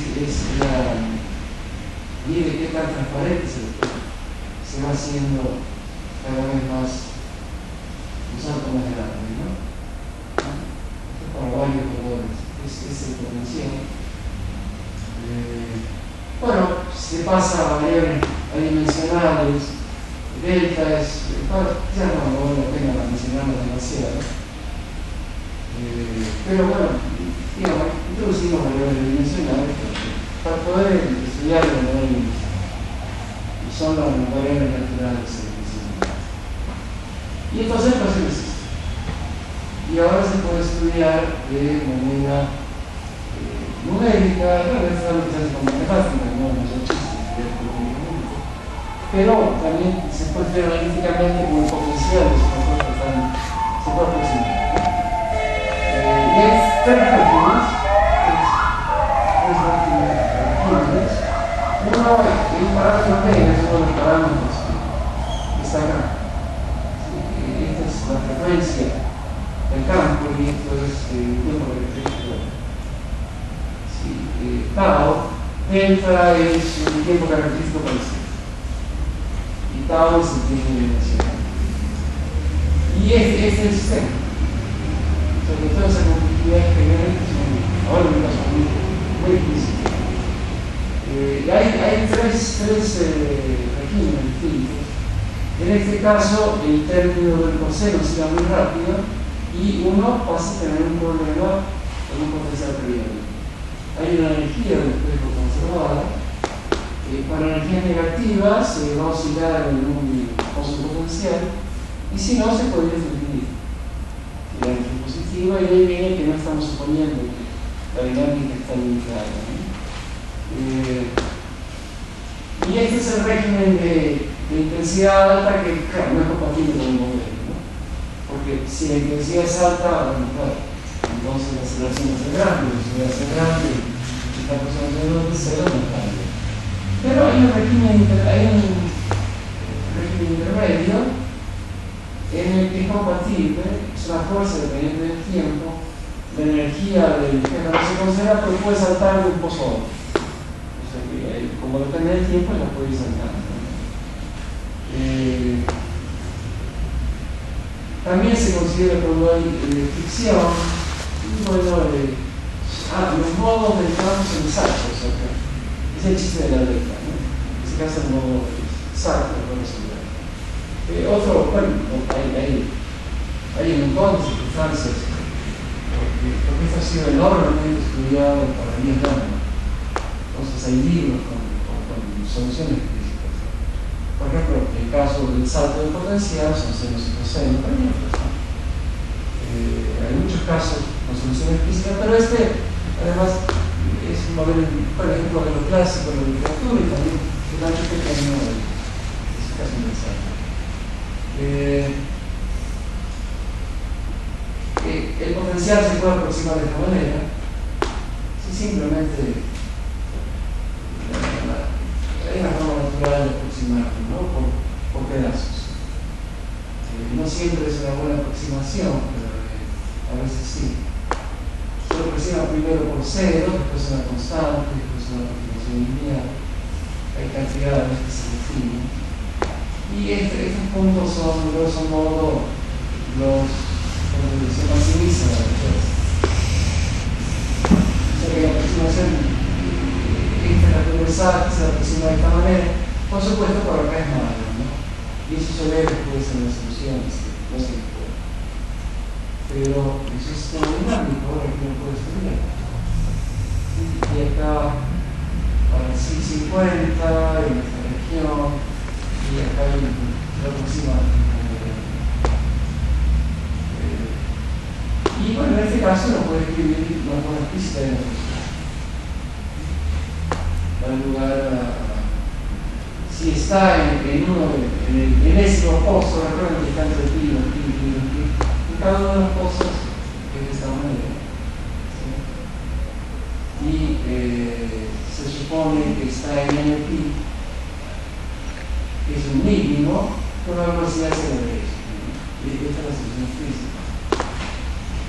la mide qué tan transparente se va haciendo cada vez más un salto más grande, ¿no? Esto para varios colores. Es el potencial. Bueno, se pasa a variables adimensionales. Delta es, ya no vale la pena mencionarlo demasiado, pero bueno, digamos, introducimos variables adimensionales para poder estudiarlo de manera inicial. Y son las variables naturales de selección. Y entonces el proceso es esto. Y ahora se puede estudiar de manera numérica, tal vez algo que se hace con matemáticas, no es un chiste, pero también se puede ver analíticamente como el potencial de su propuesta se puede aproximar. Y hay tres regímenes, uno, el parámetro P es uno de los parámetros que está acá. Esta es la frecuencia del campo y esto es el tiempo característico. Tau, delta es un tiempo característico para el centro. Y tau es el tiempo dimensional. Y este es el sistema. O sea, que todas esas complejidades que ven son, ahora me paso muy explícitas. Hay tres regímenes distintos. En este caso, el término del coseno se va muy rápido y uno pasa a tener un problema con un potencial periódico. Hay una energía del espejo conservada. Para energía negativa se va a oscilar en un pozo potencial y si no se podría definir la energía positiva, y ahí viene que no estamos suponiendo que la dinámica está limitada, ¿no? Y este es el régimen de intensidad alta que, claro, no es compatible con el modelo, ¿no? Porque si la intensidad es alta, bueno, claro, entonces la aceleración va a ser grande, la velocidad va a ser grande, y esta cosa de cero no cambia. Pero hay un régimen intermedio en el que es compatible, es una fuerza dependiente del tiempo, la energía del que no se considera, pero puede saltar de un pozo a otro. O sea que como depende del tiempo, la puede ir saltando. También se considera cuando hay fricción, los modos del campo son exactos. O sea, es el chiste de la letra, ¿no? En este caso el modo exacto lo resolver. Bueno, hay un montón de circunstancias, porque esto ha sido enormemente estudiado para 10 años. Entonces hay libros con soluciones físicas. Por ejemplo, el caso del salto de potencial son senos y coseno, también. Hay muchos casos con soluciones físicas, pero además es un modelo, por ejemplo, de lo clásico, de la literatura, y también el ancho pequeño es un caso interesante. El potencial se puede aproximar de esta manera si simplemente hay una forma natural de aproximarlo, ¿no? por pedazos. No siempre es una buena aproximación, pero a veces sí. Se lo aproxima primero por cero, después una constante, después una aproximación lineal. Hay cantidades que se definen. Y estos puntos son, grosso modo, se maximizan la respuesta. O sea que la aproximación universal se aproxima de esta manera, por supuesto, por acá es malo, ¿no? Y eso se ve después en las soluciones, no se puede. Pero eso es todo dinámico, ahora que no puede estudiar. Y acá, para el 50, en esta región, y acá hay la próxima. Y bueno, en este caso no puede escribir una forma explícita de la función. Da lugar a, si está en el enésimo pozo, recuerden que está entre pi, en cada uno de los pozos es de esta manera. ¿Sí? Y se supone que está en n pi, que es un mínimo, con una velocidad hacia la derecha. Y esta es la solución física.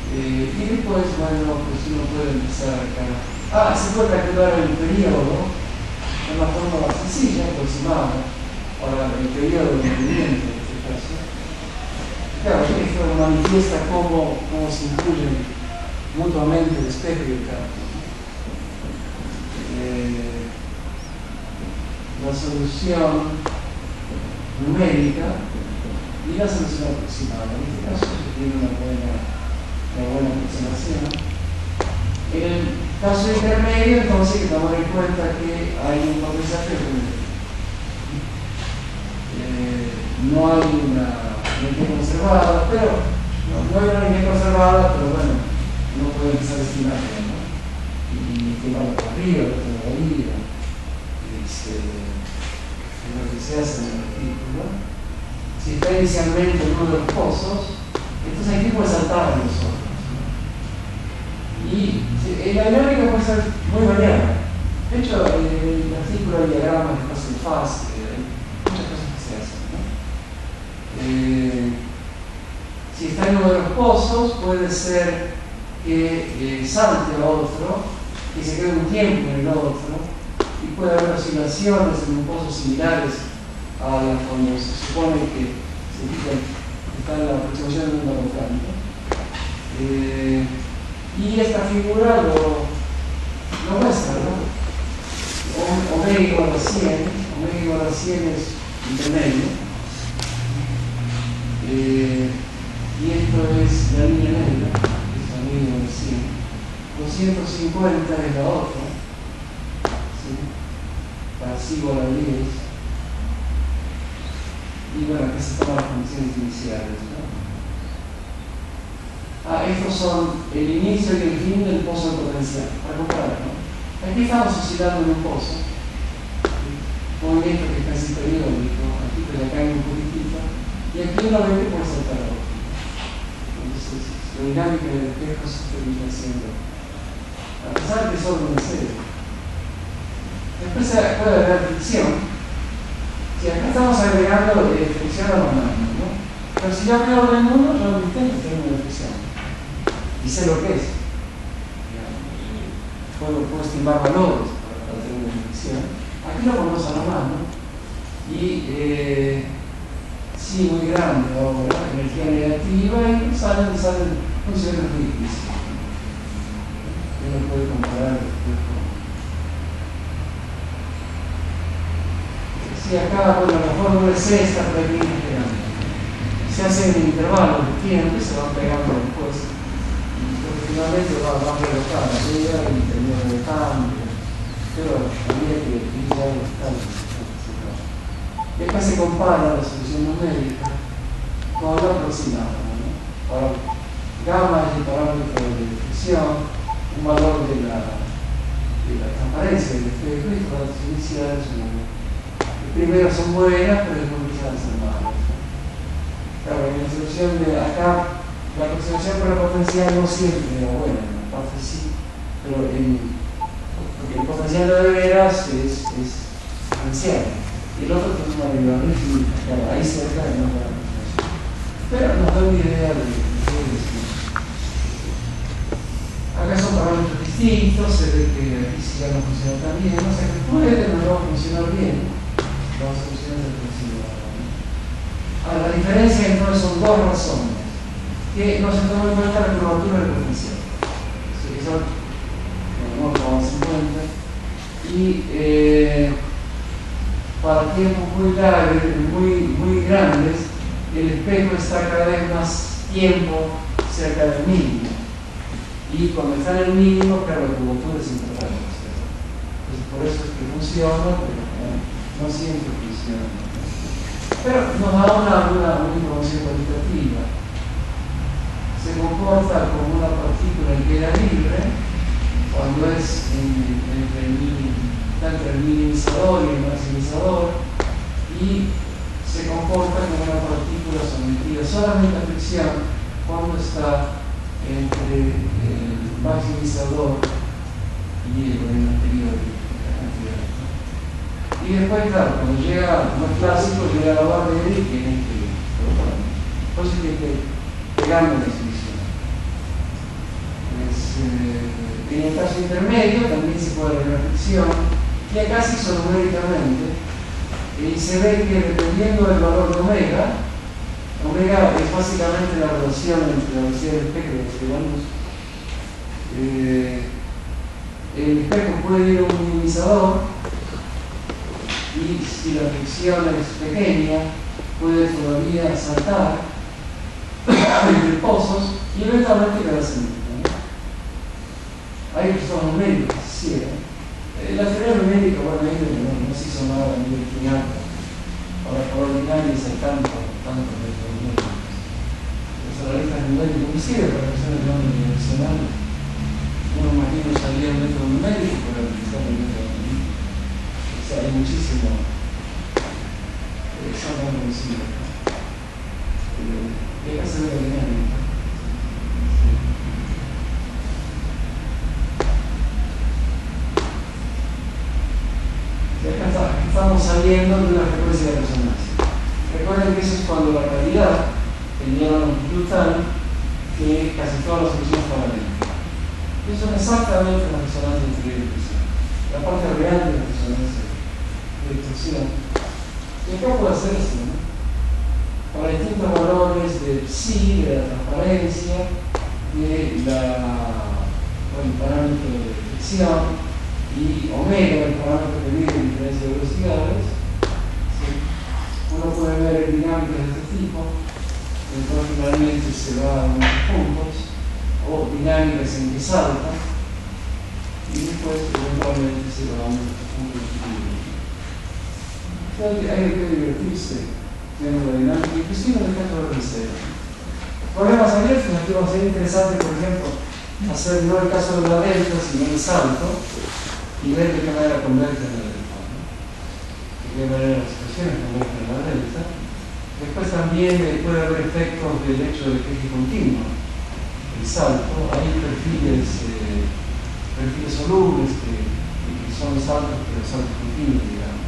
Y después, bueno, pues uno puede empezar acá. Se puede calcular el periodo de una forma sencilla, aproximada, para el periodo de movimiento en este caso. Claro, esto manifiesta cómo se incluyen mutuamente el espejo y el campo. La solución numérica y la solución aproximada. En este caso se tiene una buena aproximación. En el caso intermedio, entonces hay que tomar en cuenta que hay un potencial frecuente. No hay una energía conservada, pero no hay una energía conservada, pero bueno, uno puede empezar a estimarla, ¿no? Y estimarla para arriba, para arriba, lo que se hace en el artículo. Si está inicialmente en uno de los pozos, entonces aquí puede saltar a los otros. Y la dinámica puede ser muy variada. De hecho, en el artículo hay diagramas de espacio en fase, hay muchas cosas que se hacen, ¿no? Si está en uno de los pozos, puede ser que salte a otro, que se quede un tiempo en el otro, y puede haber oscilaciones en un pozo similares a las cuando se supone que está en la aproximación de un volcánico. Y esta figura lo muestra, ¿no? Omega igual a 100, omega igual a 100 es intermedio. Y esto es la línea negra, que es omega igual a 100. 250 es la otra, ¿sí? Para sí igual a 10. Y bueno, acá se toman las condiciones iniciales, ¿no? Estos son el inicio y el fin del pozo de potencial, para comparar, ¿no? Aquí estamos oscilando en un pozo, movimiento que es casi periódico, aquí te la cae un poquitito, y aquí uno ve que puede saltar a otro. Entonces, la dinámica del espejo se termina haciendo, a pesar de que solo una serie. Después puede haber fricción. Si acá estamos agregando fricción a la mano, ¿no? Pero si yo creo en uno, yo intento tener una fricción. Y sé lo que es. Puedo estimar valores para tener una fricción. Aquí lo ponemos a la mano. Y sí, muy grande ahora, energía negativa, y salen funciones muy difíciles. Uno puede comparar después con. Si acá, bueno, la fórmula es esta, pero aquí se hace en intervalos de tiempo y se van pegando después. Porque finalmente van a relocar la idea y terminan de cambio. Pero habría que utilizar los cambios. Y acá se compara la solución numérica con la aproximada, ¿no? Ahora, gamma es el parámetro de definición, un valor de la transparencia del espejo y todas las iniciales son primero son buenas, pero después empiezan a ser malas. Claro, en la solución de acá, la aproximación por la potencial no siempre era buena, en la parte sí, pero porque el potencial de veras es diferencial. Y el otro tiene una variable infinita, claro, ahí cerca de una aproximación. Pero nos da una idea de qué decir. Acá son parámetros distintos, se ve que aquí sí ya no funciona tan bien, o sea que puede no funcionar bien. Las soluciones del principio. La diferencia entonces son dos razones. Que no se toma en cuenta la curvatura del potencial. Eso no lo tomamos en cuenta. Y para tiempos muy grandes, el espejo está cada vez más tiempo cerca del mínimo. Y cuando está en el mínimo, claro, la curvatura es importante. Entonces, por eso es que funciona, pero no siempre funciona. Pero nos da una información cualitativa. Se comporta como una partícula que queda libre cuando es entre el minimizador y el maximizador, y se comporta como una partícula sometida solamente a fricción cuando está entre el maximizador y el anterior. Y después, claro, cuando llega más clásico, llega la barra de Eddy, que es este. Por eso hay que pegarme la exhibición. En el caso intermedio también se puede ver la fricción, y acá se hizo numéricamente, y se ve que dependiendo del valor de omega es básicamente la relación entre la velocidad del espejo y la luz. El espejo puede ir a un minimizador, y si la fricción es pequeña, puede todavía saltar entre pozos y eventualmente quedarse en. Hay personas numéricas que se hicieron. La teoría numérica, bueno, no se hizo nada a nivel final para probabilidades y tanto métodos numéricos. Los analistas numéricos no sirven para cuestiones de orden dimensional. Uno más bien usaría un método numérico para utilizar el método numérico. O sea, hay muchísimo examen conocido. Y acá se ve la dinámica. Estamos saliendo de una frecuencia de resonancia. Recuerden que eso es cuando la calidad tenía una longitud tal que casi todas las soluciones paralelas. Eso son exactamente las resonancias de distorsión. La parte real de la resonancia de distorsión. Y acá puede hacer eso, ¿no? Para distintos valores de psi, de la transparencia, de el parámetro de fricción, y omega, el parámetro que mide la diferencia de velocidades, ¿sí? Uno puede ver dinámicas de este tipo, entonces finalmente se va a muchos puntos, o dinámicas en que salta, y después eventualmente se va a muchos puntos. Entonces hay que divertirse viendo la dinámica, inclusive en el caso de Riesel. Problemas abiertos, aquí va a ser interesante, por ejemplo, hacer no el caso de la delta, sino el salto, y ver de qué manera convergen en la delta, ¿no? De qué manera las expresiones convergen en la delta. Después también puede haber efectos del hecho de que es continuo el salto. Hay perfiles solubles que son saltos, pero saltos continuos, digamos.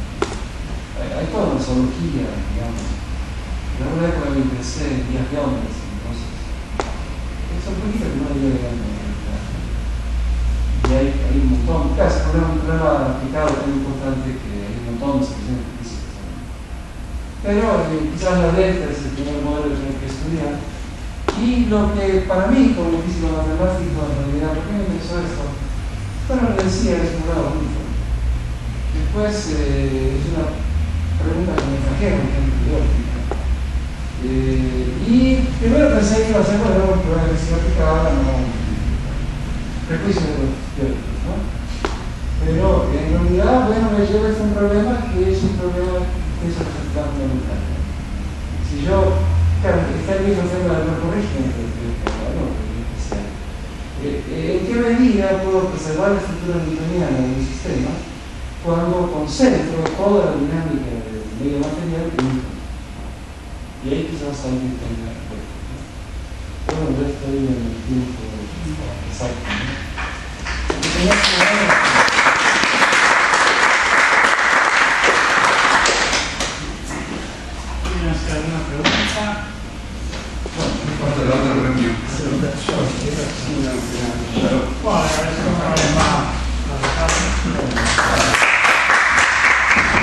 Hay toda una zoología, digamos. En alguna época me interesé en días de hombres, entonces. Es un poquito que no hay idea de y hay un montón, claro, es un problema aplicado tan importante que hay un montón de soluciones físicas también. Pero quizás la delta es el primer modelo que tengo que estudiar. Y lo que para mí, como físico matemático, en realidad, ¿por qué me interesó esto? Bueno, le decía, es un grado único. Después es una pregunta que me trajeron, por ejemplo, de óptica. Y primero pensé que iba a ser, bueno, un problema de física aplicada, no prejuicio de los teóricos, ¿no? Pero en realidad, bueno, me lleva a un problema que es un problema que es fundamental. Si yo, claro, está el mismo tema del corporation, ¿en qué medida puedo preservar la estructura newtoniana de un sistema cuando concentro toda la dinámica del medio material en un punto? Y ahí quizás hay que tener respuesta. Bueno, ya estoy en el tiempo exacto, ¿no?